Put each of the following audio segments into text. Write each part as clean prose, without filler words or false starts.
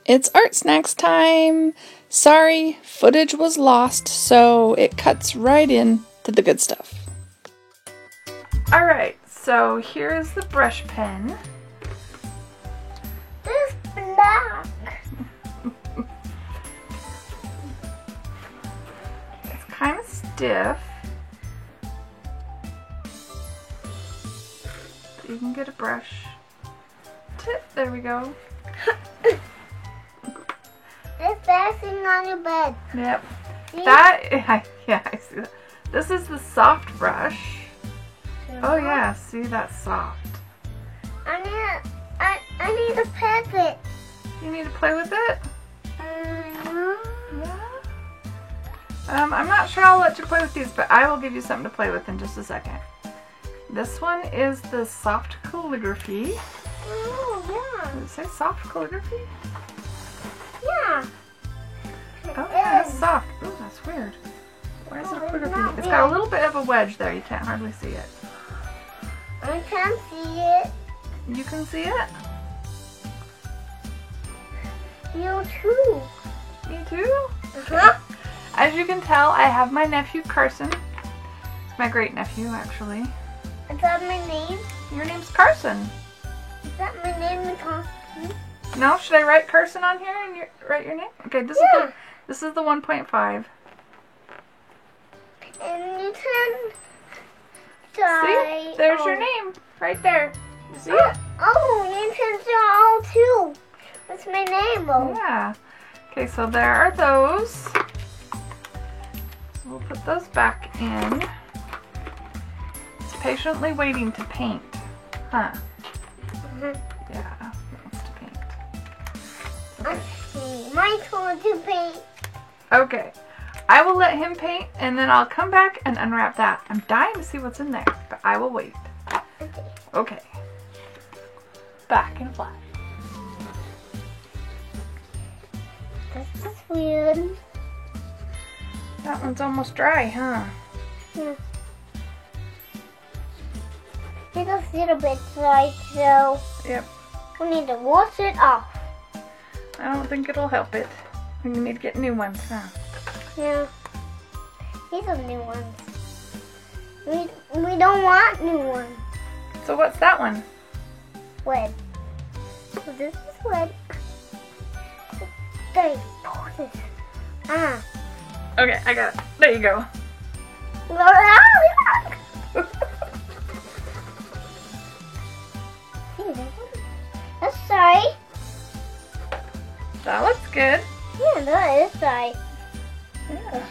It's art snacks time! Sorry, footage was lost, so it cuts right in to the good stuff. Alright, so here's the brush pen. It's black. It's kind of stiff. You can get a brush tip. There we go. It's bouncing on your bed. Yep. See? Yeah, I see that. This is the soft brush. Oh yeah, see, that's soft. I need to pet it. You need to play with it? Yeah. I'm not sure I'll let you play with these, but I will give you something to play with in just a second. This one is the soft calligraphy. Oh, yeah. Did it say soft calligraphy? Yeah. Oh, yeah, it's soft. Ooh, that's weird. Why is it a calligraphy? It's got a little bit of a wedge there. You can't hardly see it. I can't see it. You can see it? You too. Me too? Uh-huh. As you can tell, I have my nephew Carson. It's my great nephew, actually. Is that my name? Your name's Carson. Is that my name? No, should I write Carson on here and write your name? Okay, this is the 1.5. And you can die. See? There's your name right there. You see it? Oh, you can draw too. That's my name. Oh. Yeah. Okay, so there are those. So we'll put those back in. It's patiently waiting to paint. Huh? Yeah, it wants to paint. Okay. Okay, my turn to paint. Okay. I will let him paint and then I'll come back and unwrap that. I'm dying to see what's in there, but I will wait. Okay. Okay. Back and flat. This is weird. That one's almost dry, huh? Yeah. It's a little bit dry, so Yep. we need to wash it off. I don't think it'll help it. We need to get new ones, huh? Yeah. These are new ones. We don't want new ones. So what's that one? Red. So this is red. There you go. Ah. Okay, I got it. There you go. That's dry. That looks good. Yeah, that is dry.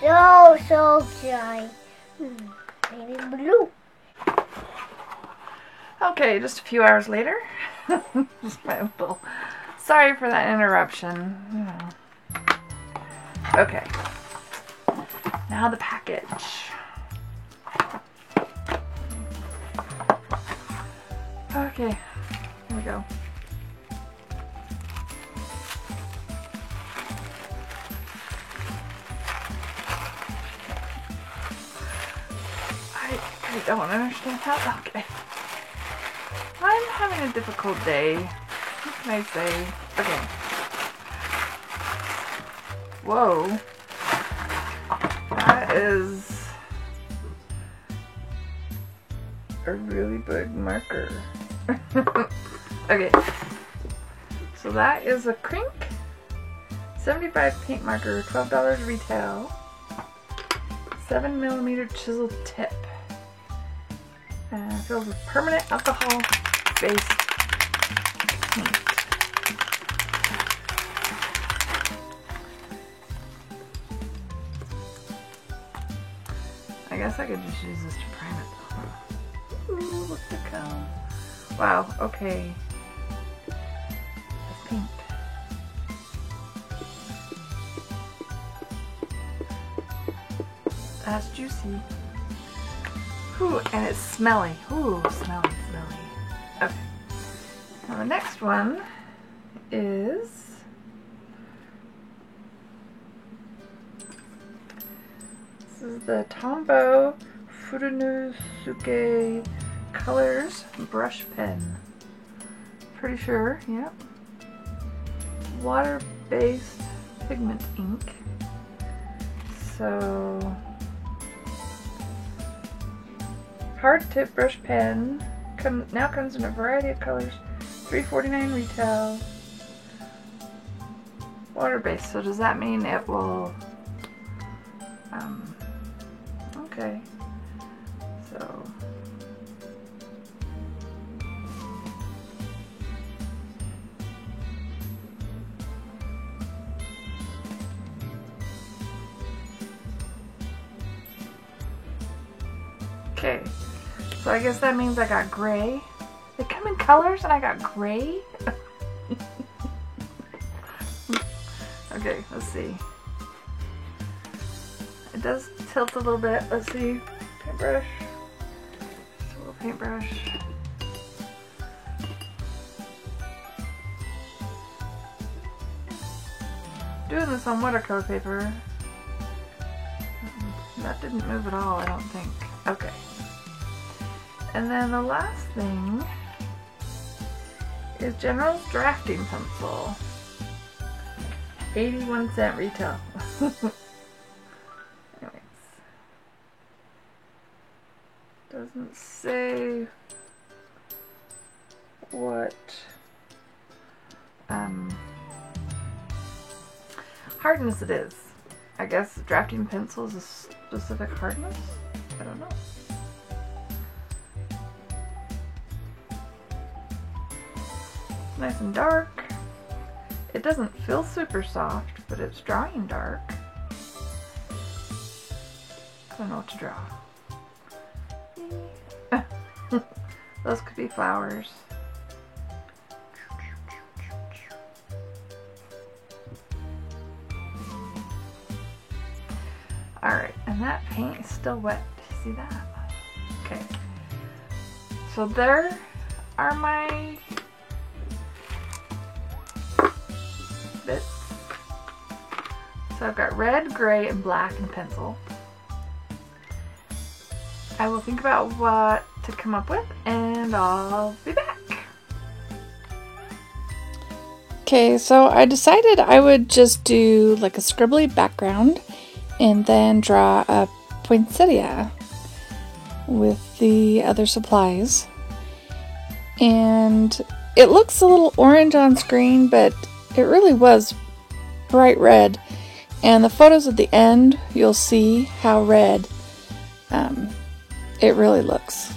Yeah. It's so dry. Maybe blue. Okay, just a few hours later. Sorry for that interruption. You know. Okay. Now the package. Okay, here we go. I don't understand how. Okay. I'm having a difficult day. What can I say? Okay. Whoa. That is a really big marker. Okay. So that is a Crink 75 paint marker, $12 retail. 7mm chisel tip. Filled with permanent alcohol-based paint. I guess I could just use this to prime it though. Ooh, look to come. Wow, okay. That's pink. That's juicy. Ooh, and it's smelly. Ooh, smelly, smelly. Okay. Now the next one is this is the Tombow Furunosuke Colors brush pen. Pretty sure, yep. water-based pigment ink. So, hard tip brush pen now comes in a variety of colors. $3.49 retail. Water-based. So does that mean it will? Okay. So. Okay, so I guess that means I got gray. They come in colors and I got gray? Okay, let's see. It does tilt a little bit. Let's see. Paintbrush. Just a little paintbrush. Doing this on watercolor paper. That didn't move at all, I don't think. Okay. And then the last thing is General's Drafting Pencil. 81-cent retail. Anyways. Doesn't say what hardness it is. I guess drafting pencil is a specific hardness? I don't know. Nice and dark. It doesn't feel super soft, but it's drawing dark. I don't know what to draw. Those could be flowers. Alright, and that paint is still wet. See that? Okay. So there are my bits. So I've got red, gray, and black in pencil. I will think about what to come up with and I'll be back. Okay, so I decided I would just do like a scribbly background and then draw a poinsettia with the other supplies. And it looks a little orange on screen, but it really was bright red. And the photos at the end, you'll see how red it really looks.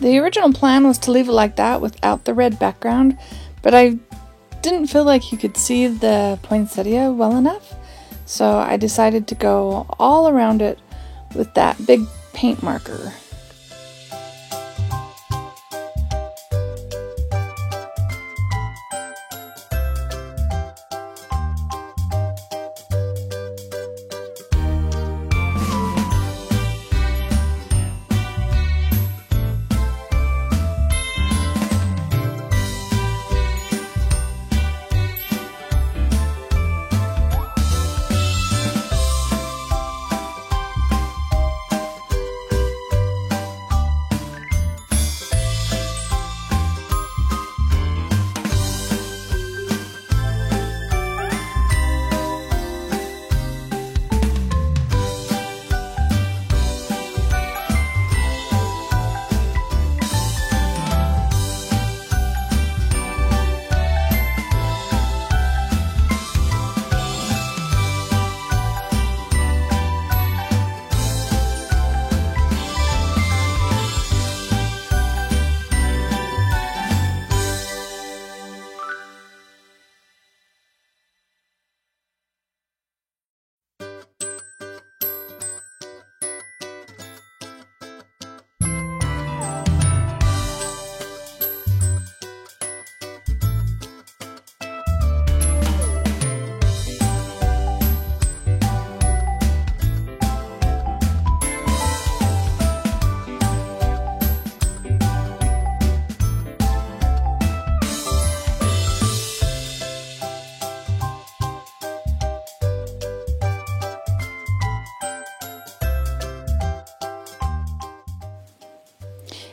The original plan was to leave it like that without the red background, but I didn't feel like you could see the poinsettia well enough, so I decided to go all around it with that big paint marker.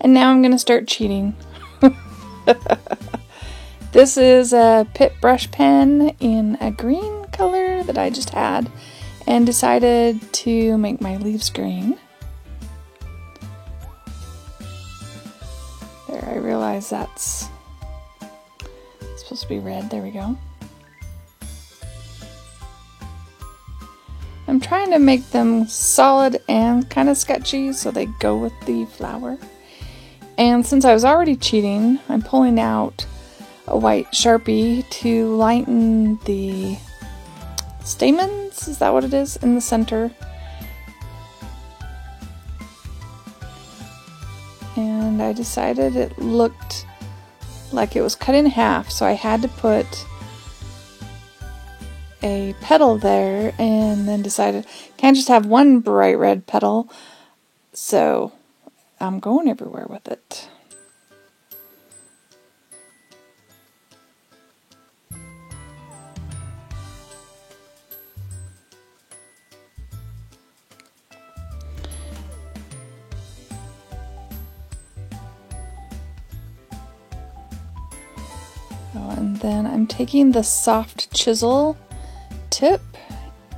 And now I'm going to start cheating. This is a Pitt brush pen in a green color that I just had and decided to make my leaves green. There, I realize that's supposed to be red. There we go. I'm trying to make them solid and kind of sketchy so they go with the flower. And since I was already cheating, I'm pulling out a white Sharpie to lighten the stamens, is that what it is, in the center. And I decided it looked like it was cut in half, so I had to put a petal there, and then decided can't just have one bright red petal, so I'm going everywhere with it. And then I'm taking the soft chisel tip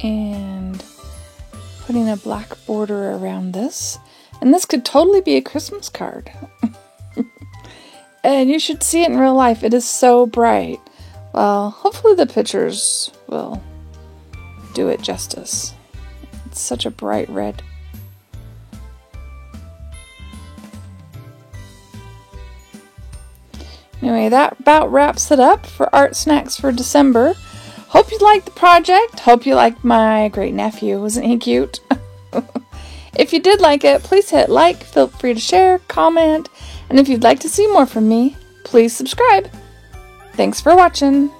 and putting a black border around this. And this could totally be a Christmas card. And you should see it in real life. It is so bright. Well, hopefully the pictures will do it justice. It's such a bright red. Anyway, that about wraps it up for Art Snacks for December. Hope you liked the project. Hope you liked my great nephew. Wasn't he cute? If you did like it, please hit like, feel free to share, comment, and if you'd like to see more from me, please subscribe. Thanks for watching.